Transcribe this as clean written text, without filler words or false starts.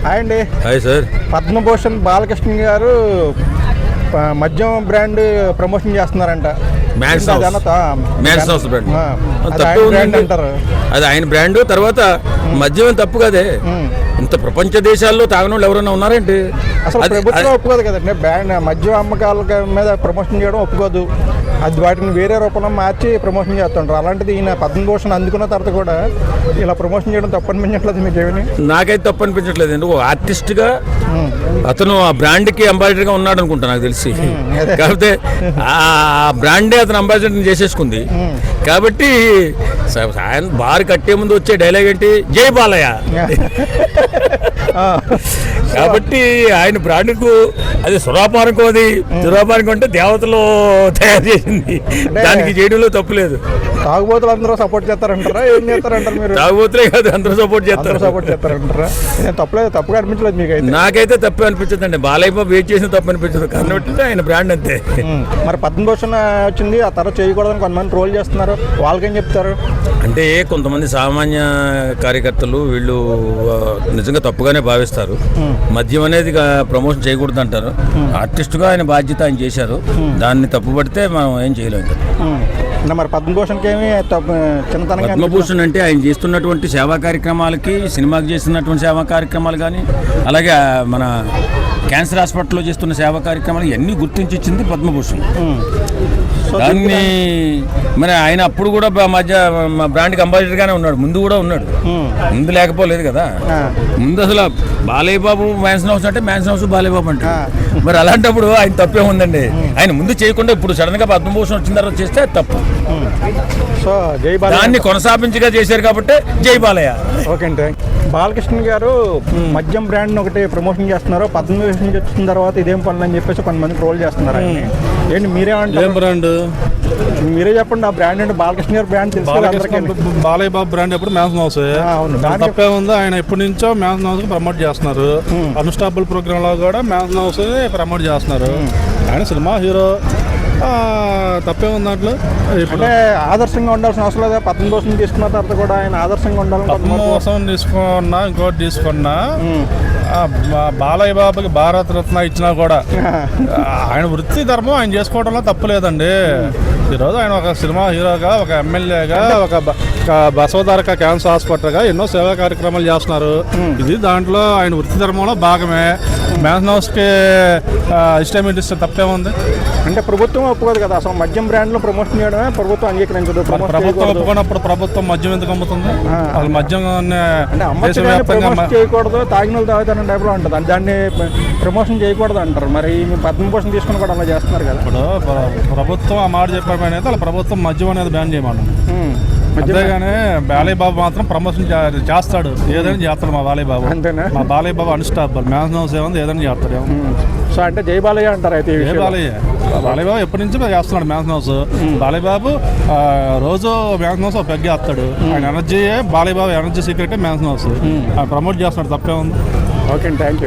Hi అండి. Hi sir. Padma Bhushan Balakrishna గారు మద్యం బ్రాండ్ ప్రమోషన్ చేస్తున్నారంట. మ్యాన్స్ హౌస్ బ్రాండ్ అంటారు. అది ఆయన బ్రాండ్. తర్వాత మద్యం తప్పు కదే. ఇంత ప్రపంచ దేశాల్లో తాగనోళ్ళు ఎవరైనా ఉన్నారేంటి? అసలు ప్రభుత్వం ఒప్పుకోదు కదండి. బ్రాండ్ మద్యం అమ్మకాల మీద ప్రమోషన్ చేయడం ఒప్పుకోదు. అది వాటిని వేరే రూపంలో మార్చి ప్రమోషన్ చేస్తుంటారు. అలాంటిది ఈయన పద్మభూషణ్ అందుకున్న తర్వాత కూడా ఇలా ప్రమోషన్ చేయడం తప్పు అనిపించట్లేదు మీకు? ఏమని నాకైతే తప్పు అనిపించట్లేదు. ఎందుకు ఆర్టిస్ట్గా అతను ఆ బ్రాండ్కి అంబాసిడర్గా ఉన్నాడు అనుకుంటా నాకు తెలిసి. కాకపోతే ఆ బ్రాండే అతను అంబాసిడర్ చేసేసుకుంది కాబట్టి ఆయన బార్ కట్టే ముందు వచ్చే డైలాగ్ ఏంటి? జై బాలయ్య. కాబట్టి ఆయన బ్రాండ్కు అది సురాపానకం. అది సురాపానకం అంటే దేవతలు తయారు చేసింది. దానికి చేయడంలో తప్పు లేదు. తాగుబోతులు అందరూ సపోర్ట్ చేస్తారంటారా? ఏం చేస్తారంటారు మీరు? తాగుబోతులే కాదు, అందరూ సపోర్ట్ చేస్తారంటారా? తప్పలేదు, తప్పుగా అనిపించలేదు మీకు? అయితే నాకైతే తప్పు అనిపించదండి. బాలయ్య బాబు వెయిట్ చేసిన తప్పు అనిపించదు. కాబట్టి ఆయన బ్రాండ్ అంతే. మరి పద్మభూషణ్ వచ్చింది, ఆ తర్వాత చేయకూడదని కొంతమంది ట్రోల్ చేస్తున్నారు. వాళ్ళకేం చెప్తారు? అంటే కొంతమంది సామాన్య కార్యకర్తలు వీళ్ళు నిజంగా తప్పుగానే భావిస్తారు. మద్యం అనేది ప్రమోషన్ చేయకూడదు అంటారు. ఆర్టిస్టుగా ఆయన బాధ్యత ఆయన చేశారు. దాన్ని తప్పుపడితే మనం ఏం చేయలేం కదా. మరి పద్మభూషణ్కి ఏమి చిన్నతనంగా? పద్మభూషణ్ అంటే ఆయన చేస్తున్నటువంటి సేవా కార్యక్రమాలకి, సినిమాకి చేస్తున్నటువంటి సేవా కార్యక్రమాలు కానీ, అలాగే మన క్యాన్సర్ హాస్పిటల్లో చేస్తున్న సేవా కార్యక్రమాలు ఇవన్నీ గుర్తించి ఇచ్చింది పద్మభూషణ్. దాన్ని మరి ఆయన అప్పుడు కూడా బ్రాండ్కి అంబాసిడర్గానే ఉన్నాడు. ముందు కూడా ఉన్నాడు. ముందు లేకపోలేదు కదా. ముందు అసలు బాలయ్య బాబు మ్యాన్సన్ హౌస్ అంటే మ్యాన్సన్ హౌస్ బాలయ్య బాబు అంటే మరి అలాంటప్పుడు ఆయన తప్పే ఉందండి. ఆయన ముందు చేయకుండా ఇప్పుడు సడన్ గా పద్మభూషణ్ వచ్చిన తర్వాత చేస్తే తప్పు. సో జై బాలయ్య దాన్ని కొనసాగించగా చేశారు కాబట్టి జై బాలయ్య. ఓకే అండి. బాలకృష్ణ గారు మద్యం బ్రాండ్ ఒకటి ప్రమోషన్ చేస్తున్నారు. పద్మభూషణ్ వచ్చిన తర్వాత ఇదేం పనులు అని చెప్పేసి కొంతమంది ట్రోల్ చేస్తున్నారు. ఏంటి మీరేమంటారు? బ్రాండ్ మీరే చెప్పండి. ఆ బ్రాండ్ అంటే బాలకృష్ణ గారు బ్రాండ్ తెలుసు. బాలయ్య బాబు బ్రాండ్ ఎప్పుడు మ్యాన్సన్ హౌస్. అవును, తప్పే ఉంది. ఆయన ఎప్పటి నుంచో మ్యాన్సన్ హౌస్ ప్రమోట్ చేస్తున్నారు. అన్స్టాపుల్ ప్రోగ్రామ్ లో కూడా మ్యాన్సన్ హౌస్ ప్రమోట్ చేస్తున్నారు. ఆయన సినిమా హీరో. తప్పే ఉంది దాంట్లో. అంటే ఆదర్శంగా ఉండాల్సిన అవసరం లేదా? పద్మభూషణ్ తీసుకున్న తర్వాత కూడా ఆయన ఆదర్శంగా ఉండాలని. పద్మభూషణ్ తీసుకున్నా, ఇంకోటి తీసుకున్నా, బాలయ్య బాబుకి భారత రత్న ఇచ్చినా కూడా ఆయన వృత్తి ధర్మం ఆయన చేసుకోవడంలో తప్పు లేదండి. ఈరోజు ఆయన ఒక సినిమా హీరోగా, ఒక ఎమ్మెల్యేగా, ఒక బసవతారక క్యాన్సర్ హాస్పిటల్గా ఎన్నో సేవా కార్యక్రమాలు చేస్తున్నారు. ఇది దాంట్లో ఆయన వృత్తి ధర్మంలో భాగమే. మ్యాన్సన్ హౌస్కి ఇష్టం ఇస్తే తప్పేముంది? అంటే ప్రభుత్వం ఒప్పుకోదు కదా అసలు మద్యం బ్రాండ్లో ప్రమోషన్ చేయడమే ప్రభుత్వం అంగీకరించదు. ప్రభుత్వం ఒప్పుకున్నప్పుడు ప్రభుత్వం మద్యం ఎందుకు అమ్ముతుంది? అసలు మద్యం ప్రమోషన్ చేయకూడదు, తాగిన వాళ్ళు తాగుతారనే టైప్లో ఉంటుంది. దాన్ని ప్రమోషన్ చేయకూడదు అంటారు. మరి పద్మభూషణ్ తీసుకుని కూడా అలా చేస్తున్నారు కదా. ఇప్పుడు ప్రభుత్వం ఆ మాట చెప్పామనేది అలా ప్రభుత్వం మద్యం అనేది బ్యాన్ చేయమని. అంతేగాని బాలయ్య బాబు మాత్రం ప్రమోషన్ చేస్తాడు. ఏదైనా చేస్తాడు మా బాలయ్య బాబు. అంతేనా? మా Balayya Babu unstoppable. Mansion house ఏముంది, ఏదైనా చేస్తాడు. సో అంటే జై బాలయ్య అంటారు. అయితే బాలయ్య బాబు ఎప్పటి నుంచి చేస్తున్నాడు మ్యాన్సన్ హౌస్. బాలయ్య బాబు రోజు మ్యాన్సన్ హౌస్ పెగ్గ చేస్తాడు. ఆయన energy, Balayya Babu energy secret Mansion House promote చేస్తున్నాడు. తప్పే ఉంది. Okay, thank you.